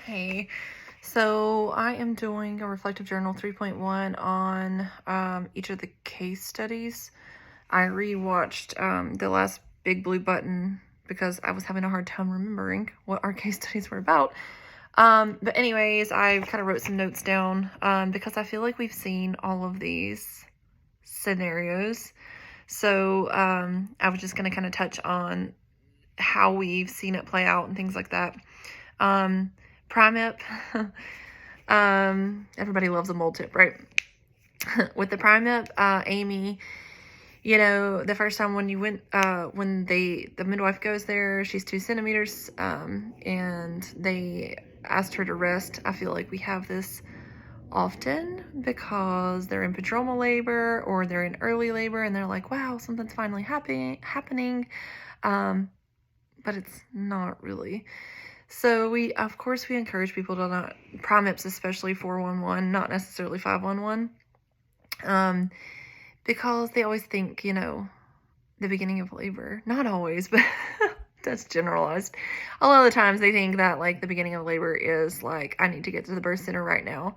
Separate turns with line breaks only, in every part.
Hey, so I am doing a reflective journal 3.1 on each of the case studies. I rewatched the last Big Blue Button because I was having a hard time remembering what our case studies were about. But anyways, I kind of wrote some notes down because I feel like we've seen all of these scenarios. So I was just going to kind of touch on how we've seen it play out and things like that. Primip, everybody loves a mole tip, right? With the Primip, Amy, the first time when you went, when the midwife goes there, she's 2 centimeters, and they asked her to rest. I feel like we have this often because they're in prodromal labor or they're in early labor and they're like, wow, something's finally happening. But it's not really. So we encourage people to not, Primips especially 411, not necessarily 511, because they always think, the beginning of labor, not always, but that's generalized. A lot of the times they think that like the beginning of labor is like, I need to get to the birth center right now.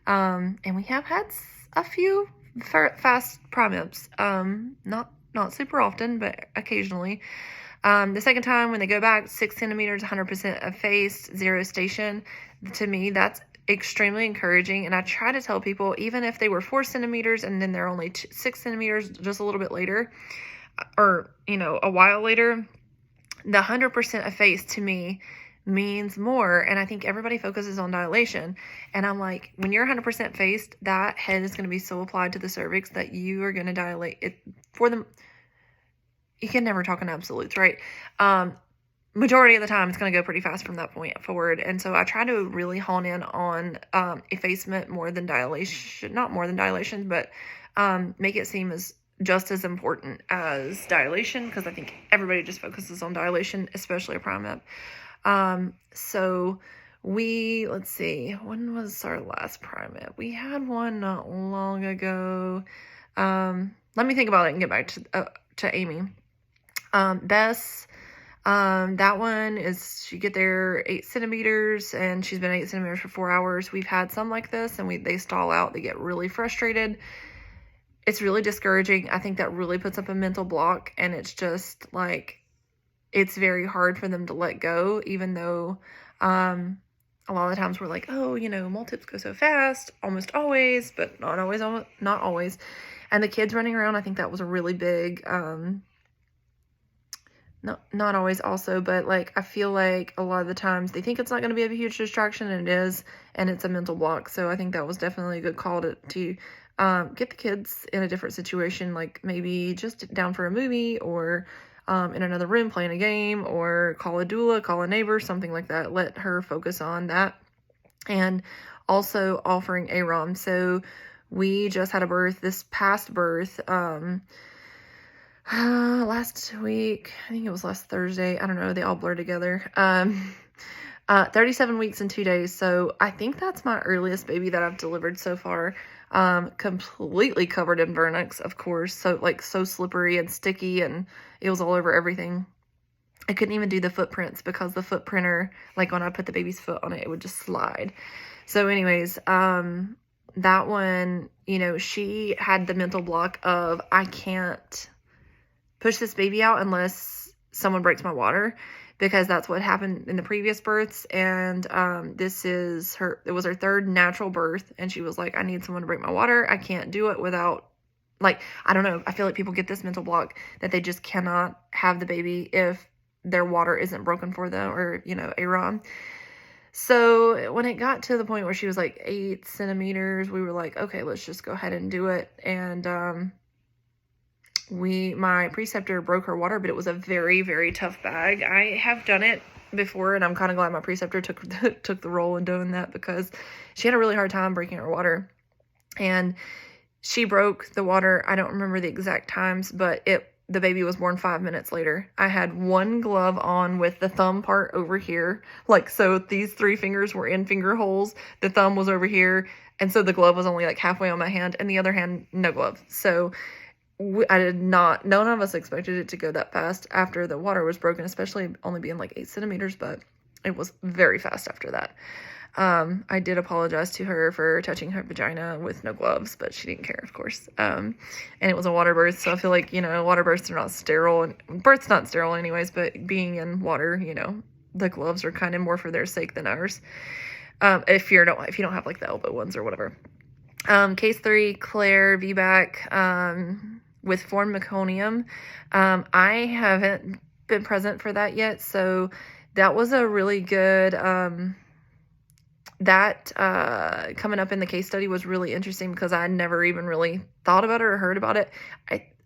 And we have had a few fast Primips, not super often, but occasionally. The second time when they go back, 6 centimeters, 100% effaced, 0 station. To me, that's extremely encouraging. And I try to tell people, even if they were 4 centimeters and then they're only 6 centimeters just a little bit later, or, a while later, the 100% effaced to me means more. And I think everybody focuses on dilation. And I'm like, when you're 100% effaced, that head is going to be so applied to the cervix that you are going to dilate it for them. You can never talk in absolutes, right? Majority of the time, it's going to go pretty fast from that point forward. And so I try to really hone in on effacement more than dilation, not more than dilation, but make it seem just as important as dilation, because I think everybody just focuses on dilation, especially a Primip. So let's see, when was our last Primip? We had one not long ago. Let me think about it and get back to Amy. Bess, that one is, she get there 8 centimeters and she's been 8 centimeters for 4 hours. We've had some like this and they stall out. They get really frustrated. It's really discouraging. I think that really puts up a mental block, and it's just like, it's very hard for them to let go, even though, a lot of the times we're like, oh, mole tips go so fast, almost always, but not always. And the kids running around, I think that was a really big, not always also, but like, I feel like a lot of the times they think it's not going to be a huge distraction, and it is, and it's a mental block. So I think that was definitely a good call to get the kids in a different situation, like maybe just down for a movie, or in another room playing a game, or call a doula, call a neighbor, something like that. Let her focus on that. And also offering AROM. So we just had a birth, this past birth, last week, I think it was last Thursday, I don't know, they all blur together. 37 weeks and 2 days. So I think that's my earliest baby that I've delivered so far. Completely covered in vernix, of course. So slippery and sticky, and it was all over everything. I couldn't even do the footprints because the foot printer, like when I put the baby's foot on it, it would just slide. So anyways, that one, she had the mental block of, I can't push this baby out unless someone breaks my water, because that's what happened in the previous births. And it was her third natural birth, and she was like, I need someone to break my water. I can't do it without, like, I don't know, I feel like people get this mental block that they just cannot have the baby if their water isn't broken for them, or AROM. So when it got to the point where she was like 8 centimeters, we were like, okay, let's just go ahead and do it. And my preceptor broke her water, but it was a very, very tough bag. I have done it before, and I'm kind of glad my preceptor took the role in doing that, because she had a really hard time breaking her water. And she broke the water, I don't remember the exact times, but the baby was born 5 minutes later. I had one glove on with the thumb part over here. Like, so these 3 fingers were in finger holes. The thumb was over here. And so the glove was only like halfway on my hand, and the other hand, no glove. So none of us expected it to go that fast after the water was broken, especially only being like 8 centimeters, but it was very fast after that. I did apologize to her for touching her vagina with no gloves, but she didn't care, of course. And it was a water birth, so I feel like, water births are not sterile, and birth's not sterile anyways, but being in water, the gloves are kind of more for their sake than ours. If you don't have like the elbow ones or whatever. Case 3, Claire VBAC, with formed meconium. I haven't been present for that yet, so that was a really good, coming up in the case study was really interesting because I never even really thought about it or heard about it.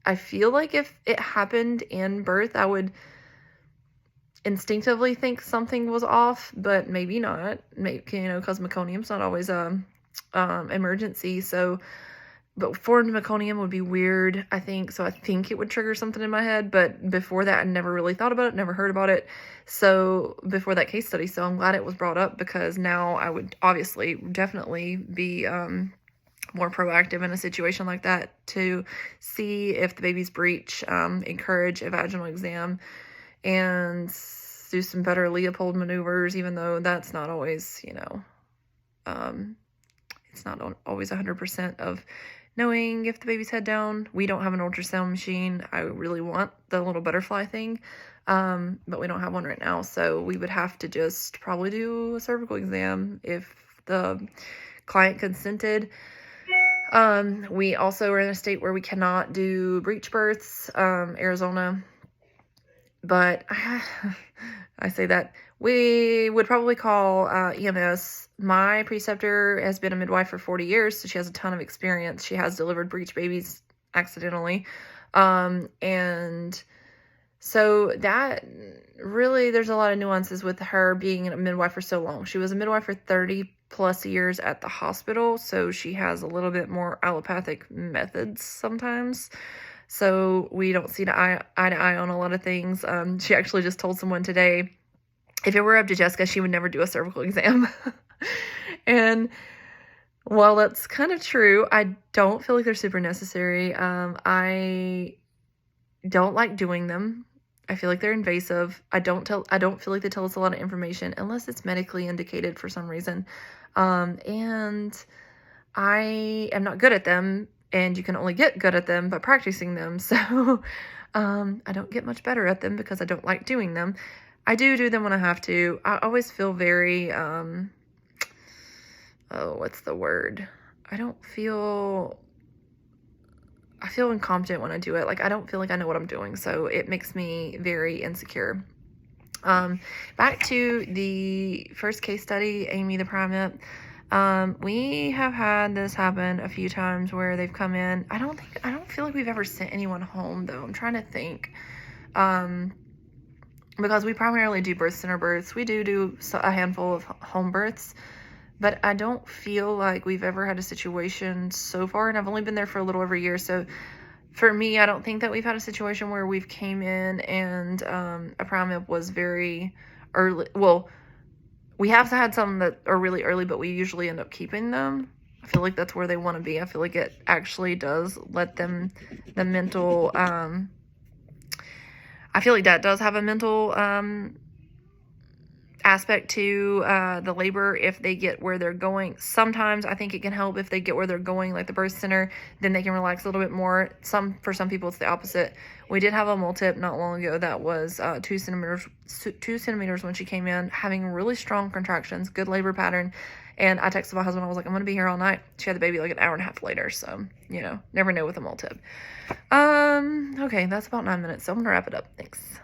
I feel like if it happened in birth, I would instinctively think something was off, but maybe not. Maybe, because meconium's not always emergency. So, but formed meconium would be weird, I think. So I think it would trigger something in my head. But before that, I never really thought about it, never heard about it. So before that case study, so I'm glad it was brought up because now I would obviously definitely be more proactive in a situation like that to see if the baby's breech, encourage a vaginal exam, and do some better Leopold maneuvers, even though that's not always, it's not always 100% of knowing if the baby's head down. We don't have an ultrasound machine. I really want the little butterfly thing, but we don't have one right now, so we would have to just probably do a cervical exam if the client consented. We also are in a state where we cannot do breech births, Arizona, but I say that we would probably call EMS. My preceptor has been a midwife for 40 years, so she has a ton of experience. She has delivered breech babies accidentally. And so that really, there's a lot of nuances with her being a midwife for so long. She was a midwife for 30 plus years at the hospital, so she has a little bit more allopathic methods sometimes. So we don't see eye to eye on a lot of things. She actually just told someone today, if it were up to Jessica, she would never do a cervical exam. And while that's kind of true, I don't feel like they're super necessary. I don't like doing them. I feel like they're invasive. I don't feel like they tell us a lot of information unless it's medically indicated for some reason. And I am not good at them, and you can only get good at them by practicing them. So I don't get much better at them because I don't like doing them. I do them when I have to. I always feel very, what's the word? I feel incompetent when I do it. Like, I don't feel like I know what I'm doing, so it makes me very insecure. Back to the first case study, Amy the primate. We have had this happen a few times where they've come in. I don't feel like we've ever sent anyone home, though. I'm trying to think. Because we primarily do birth center births. We do a handful of home births, but I don't feel like we've ever had a situation so far, and I've only been there for a little over a year, so for me, I don't think that we've had a situation where we've came in and a primate was very early. Well, we have had some that are really early, but we usually end up keeping them. I feel like that's where they want to be. I feel like it actually does let them, the mental, I feel like that does have a mental aspect to the labor if they get where they're going. Sometimes I think it can help if they get where they're going, like the birth center, then they can relax a little bit more. For some people, it's the opposite. We did have a multip not long ago that was 2 centimeters when she came in, having really strong contractions, good labor pattern. And I texted my husband, I was like, I'm going to be here all night. She had the baby like an hour and a half later. So, never know with a multip. Okay, that's about 9 minutes. So I'm going to wrap it up. Thanks.